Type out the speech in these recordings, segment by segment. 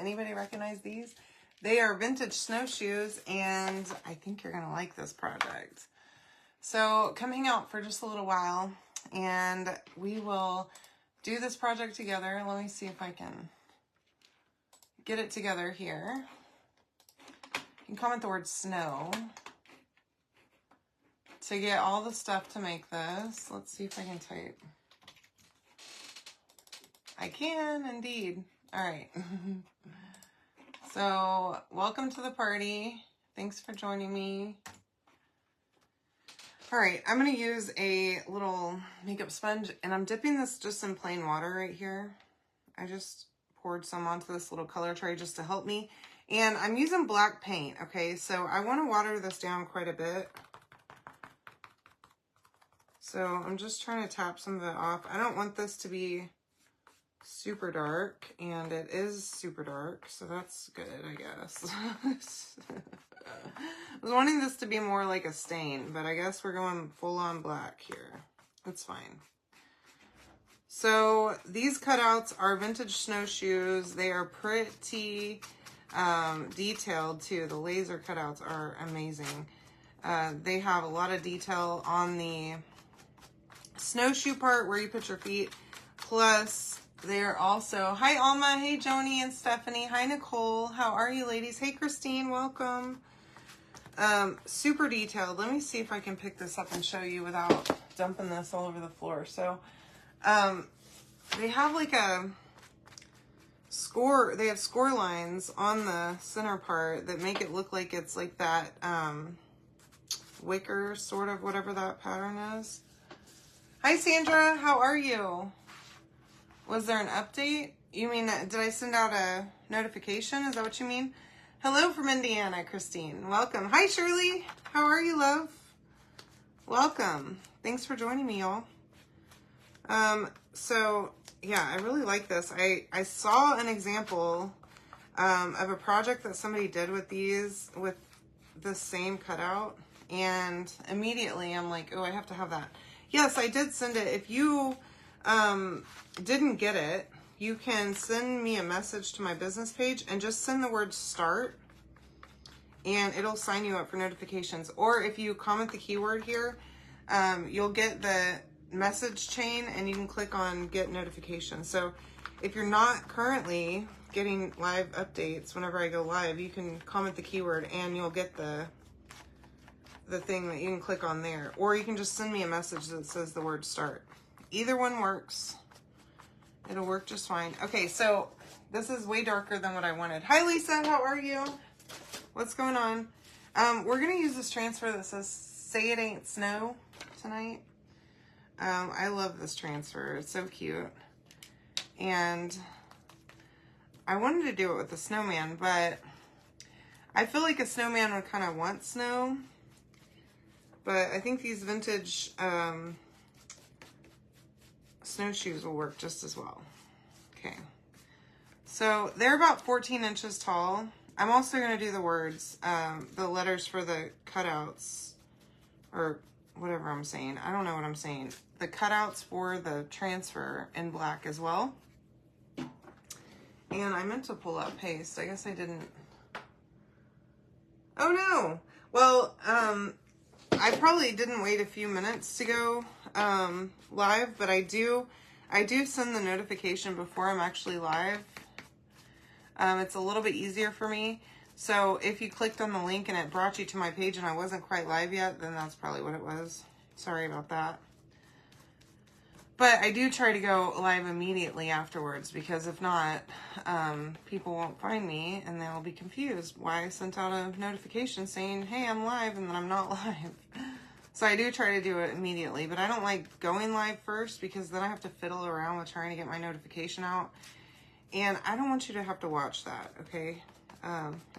Anybody recognize these? They are vintage snowshoes, and I think you're going to like this project. So come hang out for just a little while, and we will do this project together. Let me see if I can get it together here. You can comment the word snow to get all the stuff to make this. Let's see if I can type. I can indeed. All right. So welcome to the party. Thanks for joining me. All right, I'm going to use a little makeup sponge, and I'm dipping this just in plain water right here. I just poured some onto this little color tray just to help me. And I'm using black paint, okay? So I want to water this down quite a bit. So I'm just trying to tap some of it off. I don't want this to be super dark, and it is super dark, so that's good, I guess. I was wanting this to be more like a stain, but I guess we're going full on black here. That's fine. So these cutouts are vintage snowshoes. They are pretty detailed too. The laser cutouts are amazing. They have a lot of detail on the snowshoe part where you put your feet. Plus, they're also, hi Alma, hey Joni and Stephanie, hi Nicole, how are you ladies? Hey Christine, welcome. Super detailed. Let me see if I can pick this up and show you without dumping this all over the floor. So, they have like a score, they have score lines on the center part that make it look like it's like that, wicker sort of, whatever that pattern is. Hi Sandra, how are you? Was there an update? You mean, did I send out a notification? Is that what you mean? Hello from Indiana, Christine. Welcome. Hi, Shirley. How are you, love? Welcome. Thanks for joining me, y'all. So, yeah, I really like this. I saw an example of a project that somebody did with these, with the same cutout. And immediately I'm like, oh, I have to have that. Yes, I did send it. If you didn't get it, you can send me a message to my business page and just send the word start, and it'll sign you up for notifications. Or if you comment the keyword here, you'll get the message chain and you can click on get notifications. So if you're not currently getting live updates whenever I go live, you can comment the keyword and you'll get the thing that you can click on there. Or you can just send me a message that says the word start. Either one works. It'll work just fine. Okay, so this is way darker than what I wanted. Hi, Lisa. How are you? What's going on? We're going to use this transfer that says, Say It Ain't Snow tonight. I love this transfer. It's so cute. And I wanted to do it with a snowman, but I feel like a snowman would kind of want snow. But I think these vintage snowshoes will work just as well. Okay. So they're about 14 inches tall. I'm also going to do the words, the letters for the cutouts, or whatever I'm saying. I don't know what I'm saying. The cutouts for the transfer in black as well. And I meant to pull out paste. I guess I didn't. Oh no. Well, I probably didn't wait a few minutes to go live, but I do send the notification before I'm actually live. It's a little bit easier for me. So if you clicked on the link and it brought you to my page and I wasn't quite live yet, then that's probably what it was. Sorry about that. But I do try to go live immediately afterwards, because if not, people won't find me and they'll be confused why I sent out a notification saying, hey, I'm live, and then I'm not live. So I do try to do it immediately, but I don't like going live first, because then I have to fiddle around with trying to get my notification out. And I don't want you to have to watch that, okay?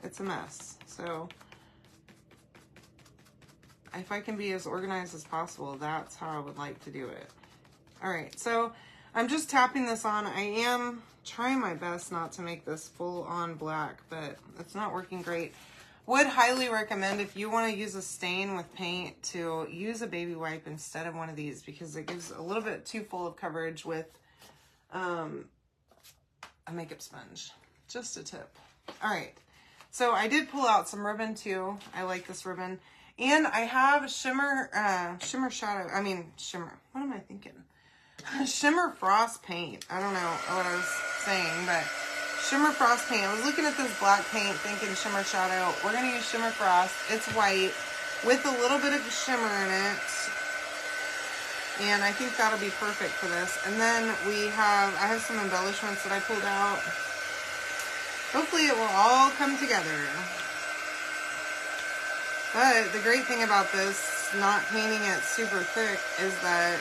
It's a mess. So if I can be as organized as possible, that's how I would like to do it. All right, so I'm just tapping this on. I am trying my best not to make this full on black, but it's not working great. Would highly recommend, if you want to use a stain with paint, to use a baby wipe instead of one of these, because it gives a little bit too full of coverage with a makeup sponge. Just a tip. All right. So I did pull out some ribbon too. I like this ribbon. And I have shimmer shadow. What am I thinking? Shimmer frost paint. I don't know what I was saying, but shimmer frost paint. I was looking at this black paint thinking shimmer shadow. We're going to use shimmer frost. It's white with a little bit of shimmer in it. And I think that'll be perfect for this. And then I have some embellishments that I pulled out. Hopefully it will all come together. But the great thing about this, not painting it super thick, is that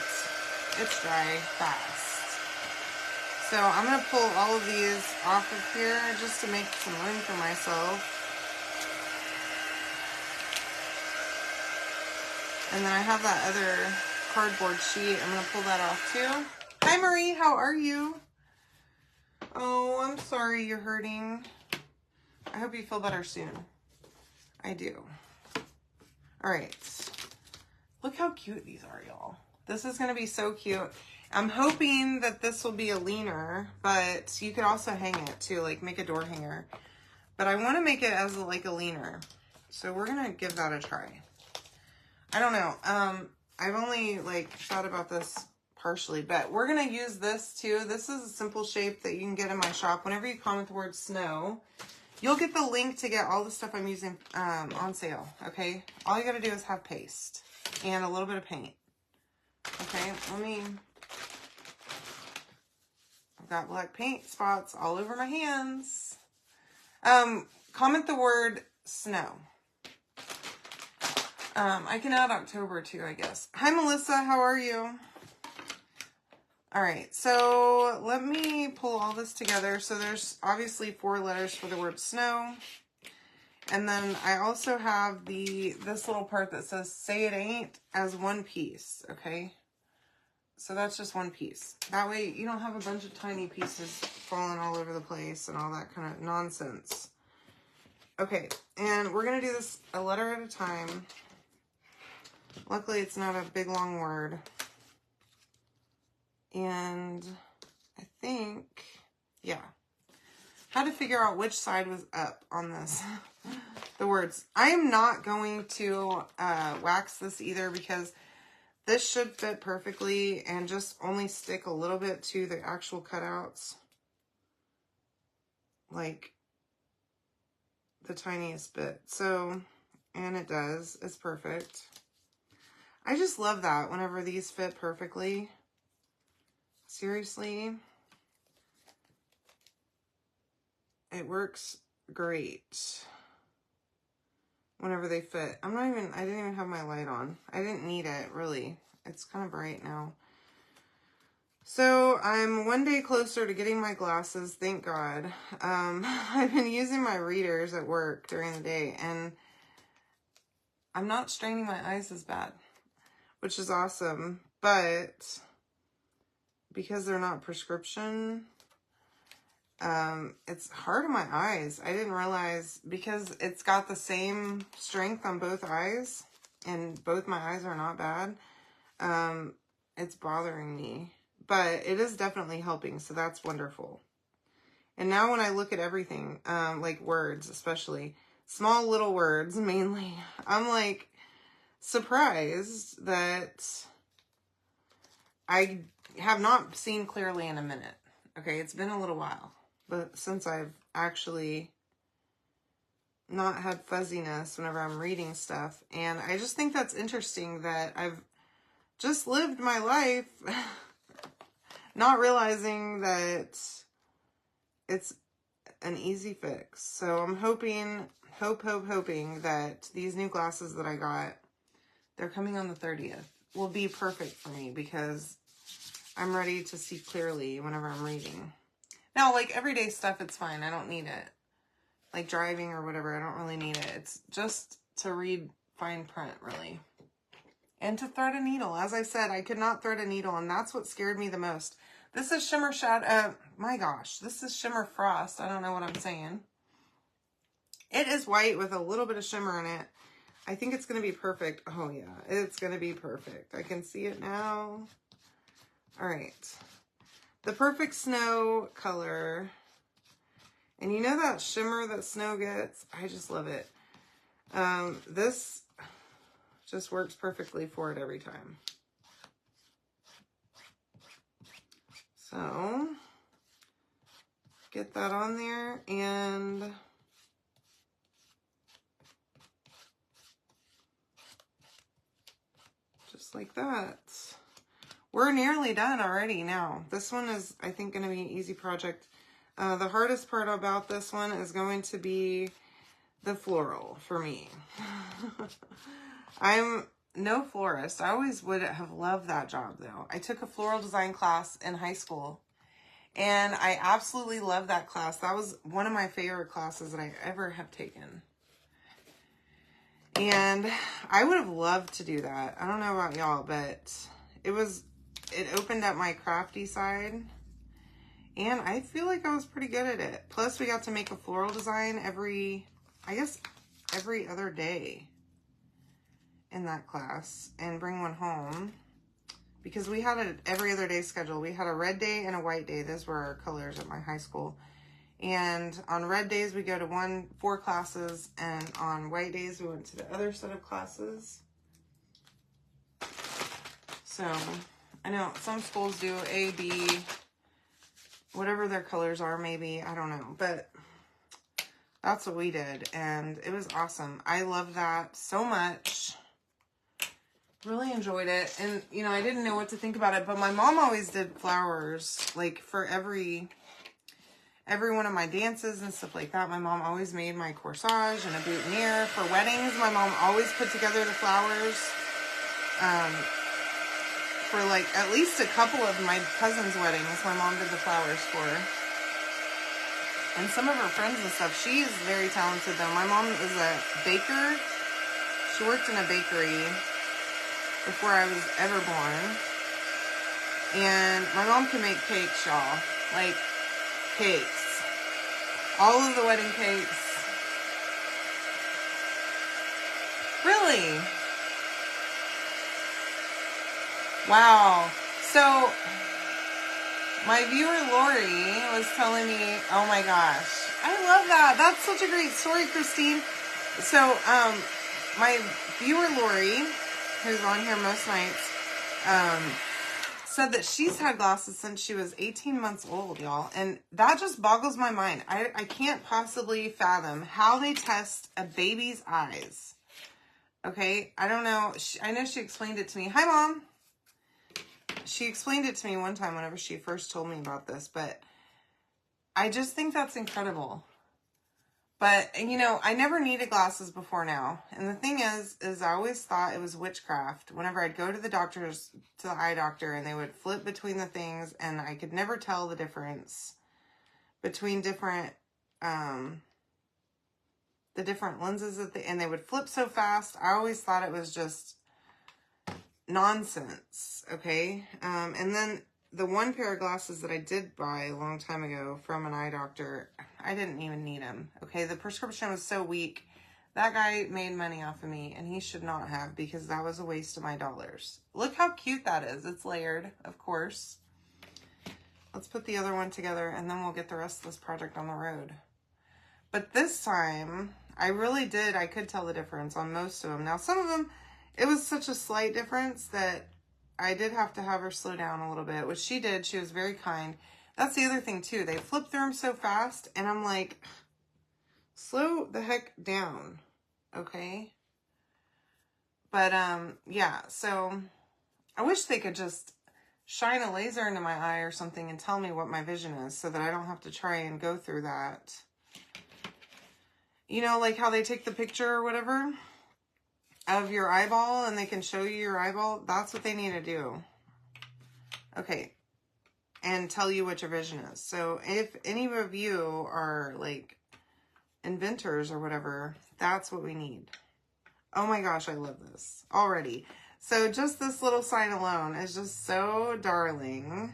it's dry fast. So I'm going to pull all of these off of here just to make some room for myself. And then I have that other cardboard sheet. I'm going to pull that off too. Hi Marie, how are you? Oh, I'm sorry you're hurting. I hope you feel better soon. I do. All right. Look how cute these are, y'all. This is going to be so cute. I'm hoping that this will be a leaner, but you could also hang it too, like make a door hanger. But I want to make it as like a leaner. So we're going to give that a try. I don't know. I've only like thought about this partially, but we're going to use this too. This is a simple shape that you can get in my shop. Whenever you comment the word snow, you'll get the link to get all the stuff I'm using on sale, okay? All you got to do is have paste and a little bit of paint. Okay, I've got black paint spots all over my hands. Comment the word snow. I can add October too, I guess. Hi, Melissa, how are you? All right, so let me pull all this together. So there's obviously 4 letters for the word snow. And then I also have this little part that says say it ain't as one piece, okay? So that's just one piece. That way you don't have a bunch of tiny pieces falling all over the place and all that kind of nonsense. Okay, and we're going to do this a letter at a time. Luckily, it's not a big, long word. And I think, yeah. How to figure out which side was up on this. The words. I am not going to wax this either because this should fit perfectly and just only stick a little bit to the actual cutouts. Like the tiniest bit. So, and it does. It's perfect. I just love that whenever these fit perfectly. Seriously. It works great whenever they fit. I didn't even have my light on. I didn't need it, really. It's kind of bright now. So I'm one day closer to getting my glasses, thank God. I've been using my readers at work during the day, and I'm not straining my eyes as bad, which is awesome. But because they're not prescription, it's hard on my eyes. I didn't realize, because it's got the same strength on both eyes, and both my eyes are not bad. It's bothering me, but it is definitely helping, so that's wonderful. And now when I look at everything, like words, especially small little words mainly, I'm like surprised that I have not seen clearly in a minute. Okay, it's been a little while, but since I've actually not had fuzziness whenever I'm reading stuff. And I just think that's interesting that I've just lived my life not realizing that it's an easy fix. So I'm hoping that these new glasses that I got, they're coming on the 30th, will be perfect for me because I'm ready to see clearly whenever I'm reading. Now, like everyday stuff, it's fine. I don't need it. Like driving or whatever, I don't really need it. It's just to read fine print, really. And to thread a needle. As I said, I could not thread a needle, and that's what scared me the most. This is Shimmer Shadow. My gosh, this is Shimmer Frost. I don't know what I'm saying. It is white with a little bit of shimmer in it. I think it's going to be perfect. Oh, yeah, it's going to be perfect. I can see it now. All right. The perfect snow color. And you know that shimmer that snow gets? I just love it. This just works perfectly for it every time. So, get that on there and just like that. We're nearly done already now. This one is, I think, going to be an easy project. The hardest part about this one is going to be the floral for me. I'm no florist. I always would have loved that job though. I took a floral design class in high school and I absolutely loved that class. That was one of my favorite classes that I ever have taken. And I would have loved to do that. I don't know about y'all, but it opened up my crafty side. And I feel like I was pretty good at it. Plus, we got to make a floral design every other day in that class and bring one home. Because we had an every other day schedule. We had a red day and a white day. Those were our colors at my high school. And on red days, we go to 4 classes. And on white days, we went to the other set of classes. So, I know some schools do A, B, whatever their colors are, maybe. I don't know. But that's what we did. And it was awesome. I loved that so much. Really enjoyed it. And, you know, I didn't know what to think about it. But my mom always did flowers, like, for every one of my dances and stuff like that. My mom always made my corsage and a boutonniere. For weddings, my mom always put together the flowers. For like at least a couple of my cousins' weddings, my mom did the flowers for. And some of her friends and stuff. She is very talented though. My mom is a baker. She worked in a bakery before I was ever born. And my mom can make cakes, y'all. Like, cakes. All of the wedding cakes. Really? Wow. So, my viewer Lori was telling me, oh my gosh, I love that. That's such a great story, Christine. So, my viewer Lori, who's on here most nights, said that she's had glasses since she was 18 months old, y'all. And that just boggles my mind. I can't possibly fathom how they test a baby's eyes. Okay, I don't know. I know she explained it to me. Hi, Mom. She explained it to me one time whenever she first told me about this, but I just think that's incredible. But, you know, I never needed glasses before now. And the thing is I always thought it was witchcraft. Whenever I'd go to the eye doctor, and they would flip between the things, and I could never tell the difference between different, the different lenses and they would flip so fast. I always thought it was just nonsense, okay? And then the one pair of glasses that I did buy a long time ago from an eye doctor, I didn't even need them, okay? The prescription was so weak. That guy made money off of me, and he should not have, because that was a waste of my dollars. Look how cute that is. It's layered, of course. Let's put the other one together, and then we'll get the rest of this project on the road. But this time, I could tell the difference on most of them. Now, some of them, it was such a slight difference that I did have to have her slow down a little bit, which she did. She was very kind. That's the other thing, too. They flip through them so fast, and I'm like, slow the heck down, okay? But, yeah, so I wish they could just shine a laser into my eye or something and tell me what my vision is so that I don't have to try and go through that. You know, like how they take the picture or whatever of your eyeball, and they can show you your eyeball. That's what they need to do. Okay. And tell you what your vision is. So if any of you are like inventors or whatever, that's what we need. Oh my gosh, I love this already. So just this little sign alone is just so darling.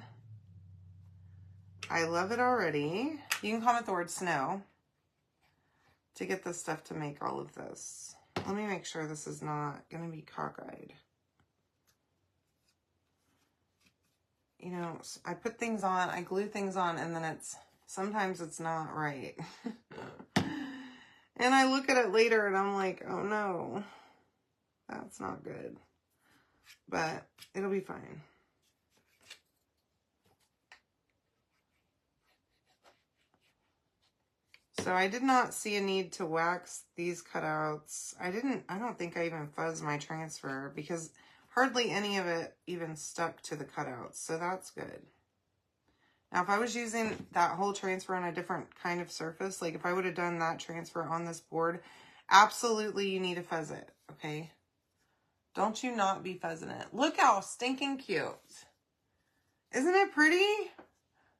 I love it already. You can comment the word snow to get this stuff to make all of this. Let me make sure this is not going to be cockeyed. You know, I put things on, I glue things on, and then it's sometimes it's not right. And I look at it later and I'm like, oh no, that's not good. But it'll be fine. So I did not see a need to wax these cutouts. I don't think I even fuzzed my transfer because hardly any of it even stuck to the cutouts. So that's good. Now, if I was using that whole transfer on a different kind of surface, like if I would have done that transfer on this board, absolutely you need to fuzz it, okay? Don't you not be fuzzing it. Look how stinking cute. Isn't it pretty?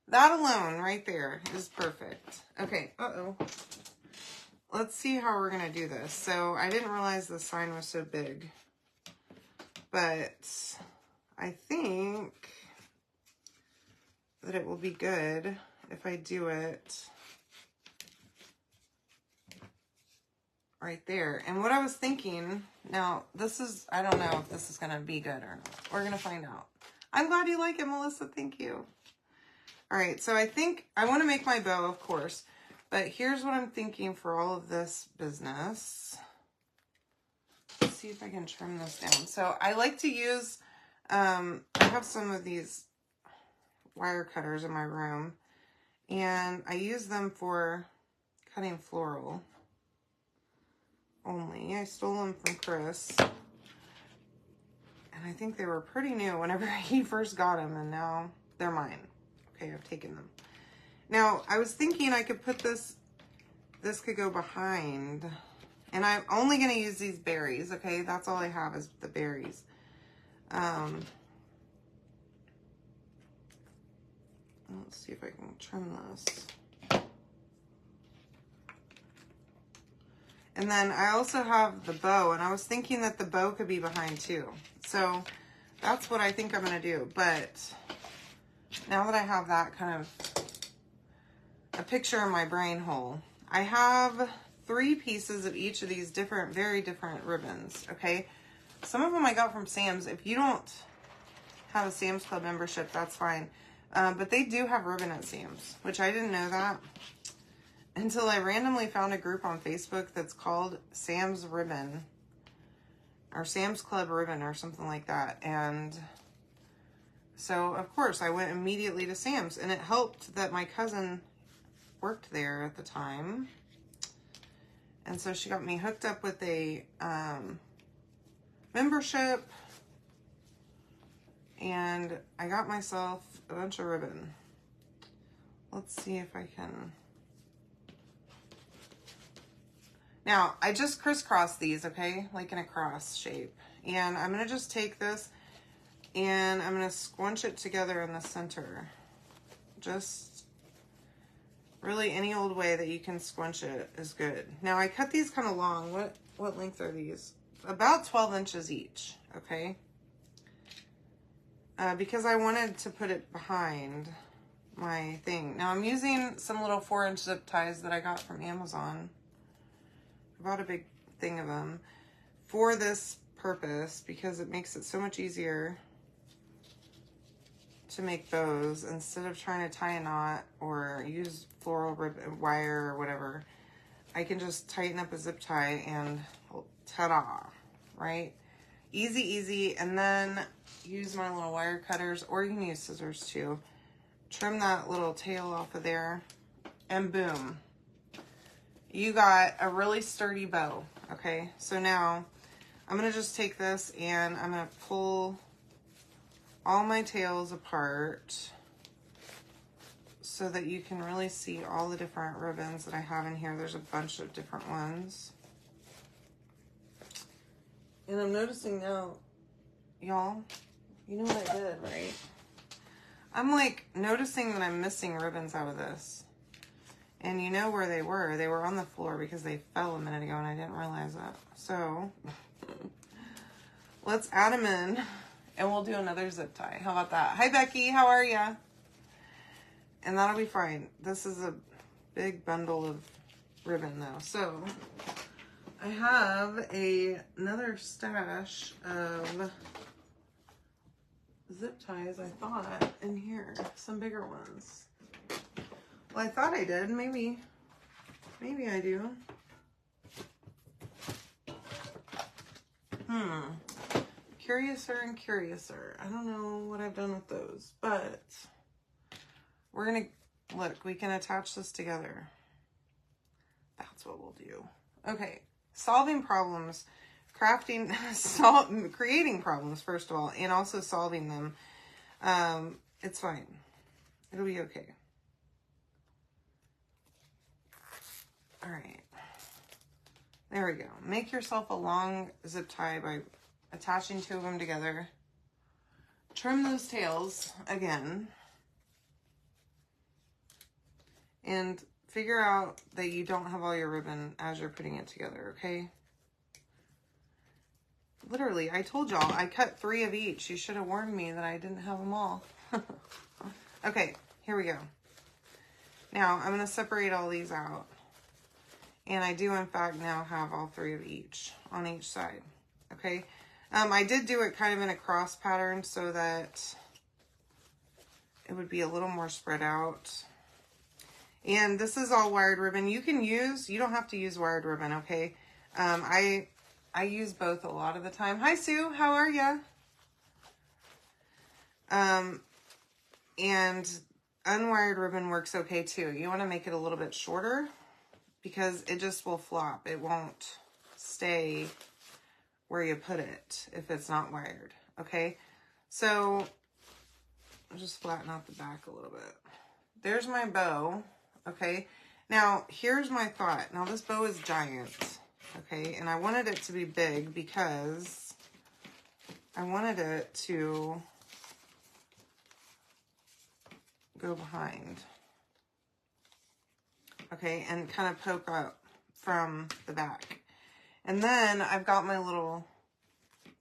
That alone right there is perfect. Okay, uh-oh. Let's see how we're going to do this. So I didn't realize the sign was so big. But I think that it will be good if I do it right there. And what I was thinking, now this is, I don't know if this is going to be good or not. We're going to find out. I'm glad you like it, Melissa. Thank you. All right, so I think I want to make my bow, of course, but here's what I'm thinking for all of this business. Let's see if I can trim this down. So I like to use, I have some of these wire cutters in my room, and I use them for cutting floral only. I stole them from Chris, and I think they were pretty new whenever he first got them, and now they're mine. Okay, I've taken them. Now, I was thinking I could put this could go behind, and I'm only going to use these berries, okay? That's all I have is the berries. Let's see if I can trim this. And then I also have the bow, and I was thinking that the bow could be behind too. So that's what I think I'm going to do. But now that I have that kind of a picture in my brain hole, I have 3 pieces of each of these different, very different ribbons, okay? Some of them I got from Sam's. If you don't have a Sam's Club membership, that's fine. But they do have ribbon at Sam's, which I didn't know that until I randomly found a group on Facebook that's called Sam's Ribbon or Sam's Club Ribbon or something like that. And so, of course, I went immediately to Sam's, and it helped that my cousin worked there at the time. And so she got me hooked up with a membership, and I got myself a bunch of ribbon. Let's see if I can. Now, I just crisscrossed these, okay? Like in a cross shape. And I'm going to just take this and I'm going to squunch it together in the center. Just really any old way that you can squunch it is good. Now, I cut these kind of long. What length are these? About 12 inches each, okay? Because I wanted to put it behind my thing. Now, I'm using some little 4-inch zip ties that I got from Amazon. I bought a big thing of them for this purpose because it makes it so much easier to make bows instead of trying to tie a knot or use floral ribbon wire or whatever. I can just tighten up a zip tie and ta-da, right? Easy, easy. And then use my little wire cutters, or you can use scissors too. Trim that little tail off of there, and boom. You got a really sturdy bow, okay? So now I'm going to just take this and I'm going to pull all my tails apart so that you can really see all the different ribbons that I have in here. There's a bunch of different ones. And I'm noticing now, y'all, you know what I did, right? I'm like noticing that I'm missing ribbons out of this. And you know where they were. They were on the floor because they fell a minute ago and I didn't realize that. So let's add them in and we'll do another zip tie. How about that? Hi, Becky. How are ya? And that'll be fine. This is a big bundle of ribbon though. So I have another stash of zip ties, I thought, in here. Some bigger ones. Well, I thought I did. Maybe I do. Curiouser and Curiouser. I don't know what I've done with those, but we're gonna, look, we can attach this together. That's what we'll do. Okay, solving problems, crafting, creating problems, first of all, and also solving them. It's fine. It'll be okay. All right. There we go. Make yourself a long zip tie by attaching two of them together. Trim those tails again. And figure out that you don't have all your ribbon as you're putting it together, okay? Literally, I told y'all, I cut 3 of each. You should have warned me that I didn't have them all. Okay, here we go. Now, I'm going to separate all these out. And I do, in fact, now have all 3 of each on each side, okay? I did do it kind of in a cross pattern so that it would be a little more spread out. And this is all wired ribbon. You can use, you don't have to use wired ribbon, okay? I use both a lot of the time. Hi, Sue. How are ya? And unwired ribbon works okay, too. You want to make it a little bit shorter because it just will flop. It won't stay where you put it if it's not wired, okay? So I'll just flatten out the back a little bit. There's my bow, okay? Now, here's my thought. Now, this bow is giant, okay? And I wanted it to be big because I wanted it to go behind, okay? And kind of poke up from the back. And then I've got my little,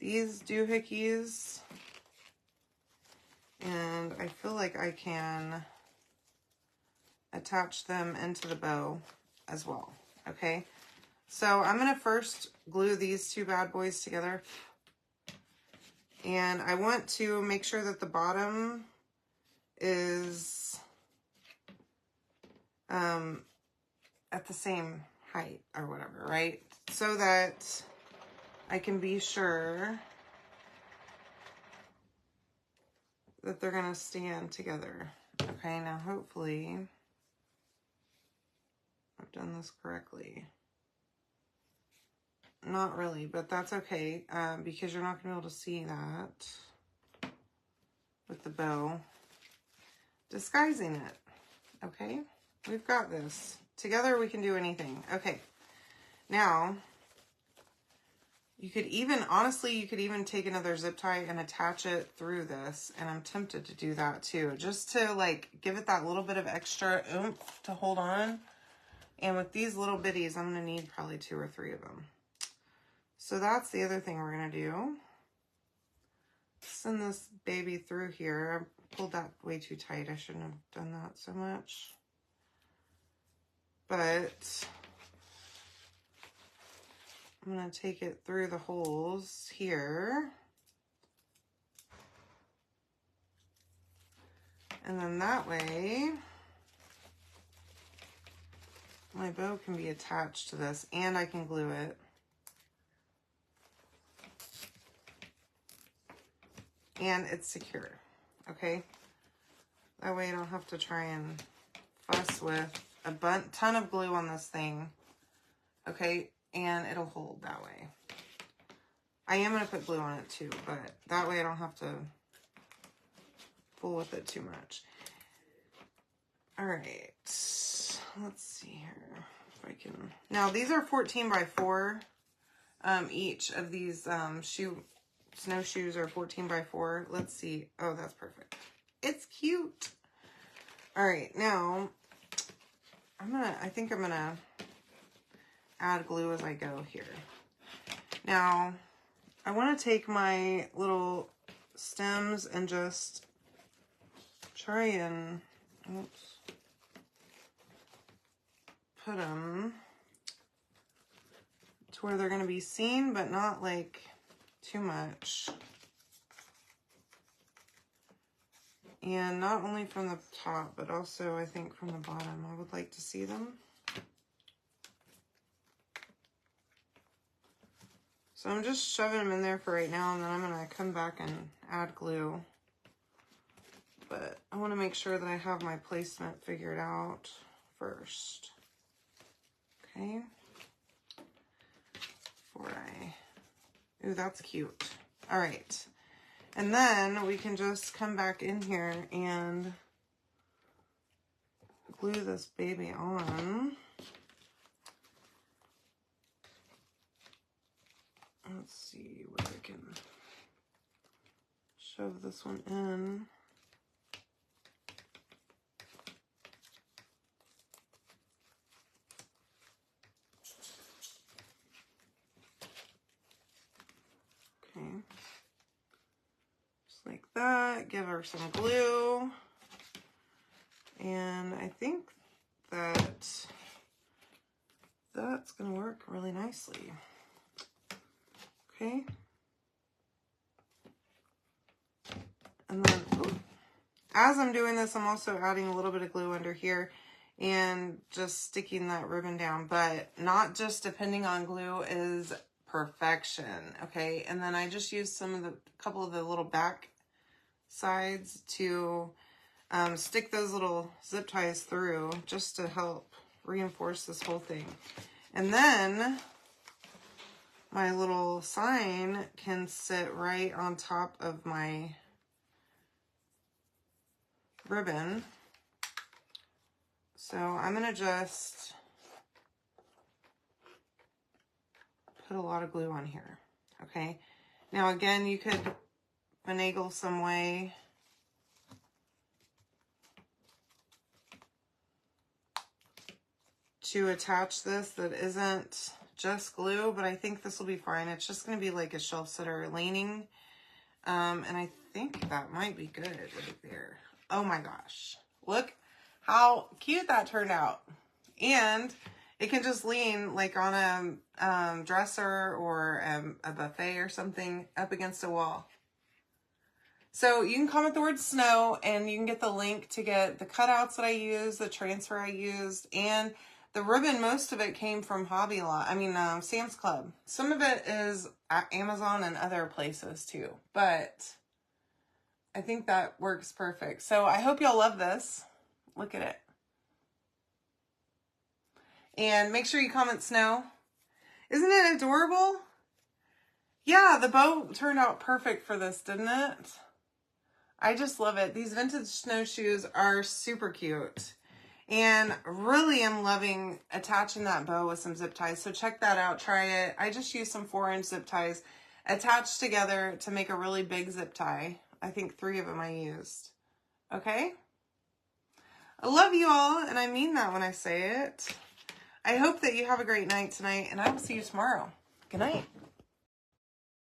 these doohickeys, and I feel like I can attach them into the bow as well, okay? So I'm gonna first glue these 2 bad boys together. And I want to make sure that the bottom is at the same height or whatever, right? So that I can be sure that they're gonna stand together. Okay, now hopefully I've done this correctly. Not really, but that's okay, because you're not gonna be able to see that with the bow. Disguising it, okay? We've got this. Together we can do anything. Okay, now, you could even, honestly, you could even take another zip tie and attach it through this, and I'm tempted to do that too, just to like give it that little bit of extra oomph to hold on. And with these little bitties, I'm gonna need probably 2 or 3 of them. So that's the other thing we're gonna do. Send this baby through here. I pulled that way too tight. I shouldn't have done that so much. But I'm going to take it through the holes here. And then that way, my bow can be attached to this and I can glue it. And it's secure, okay? That way I don't have to try and fuss with a ton of glue on this thing, okay? And it'll hold that way. I am going to put glue on it too, but that way I don't have to fool with it too much. All right, let's see here if I can. Now these are 14 by 4. Each of these snowshoes are 14 by 4. Let's see. Oh, that's perfect. It's cute. All right, now I think I'm gonna add glue as I go here. Now, I want to take my little stems and just try and, oops, put them to where they're going to be seen, but not like too much. And not only from the top, but also I think from the bottom. I would like to see them. So I'm just shoving them in there for right now, and then I'm gonna come back and add glue. But I wanna make sure that I have my placement figured out first. Okay. Ooh, that's cute. All right. And then we can just come back in here and glue this baby on. Let's see where I can shove this one in. Okay. Just like that. Give her some glue. And I think that that's going to work really nicely. Okay. And then, ooh, as I'm doing this, I'm also adding a little bit of glue under here and just sticking that ribbon down. But not just depending on glue is perfection. Okay. And then I just used couple of the little back sides to stick those little zip ties through just to help reinforce this whole thing. And then my little sign can sit right on top of my ribbon. So I'm going to just put a lot of glue on here. Okay. Now again, you could finagle some way to attach this that isn't just glue, but I think this will be fine. It's just going to be like a shelf sitter leaning. And I think that might be good right there. Oh my gosh. Look how cute that turned out. And it can just lean like on a dresser or a buffet or something up against a wall. So you can comment the word snow and you can get the link to get the cutouts that I used, the transfer I used, and the ribbon. Most of it came from Sam's Club. Some of it is at Amazon and other places too, but I think that works perfect. So I hope y'all love this. Look at it. And make sure you comment snow. Isn't it adorable? Yeah, the bow turned out perfect for this, didn't it? I just love it. These vintage snowshoes are super cute. And really am loving attaching that bow with some zip ties. So check that out. Try it. I just used some 4-inch zip ties attached together to make a really big zip tie. I think 3 of them I used. Okay? I love you all, and I mean that when I say it. I hope that you have a great night tonight, and I will see you tomorrow. Good night.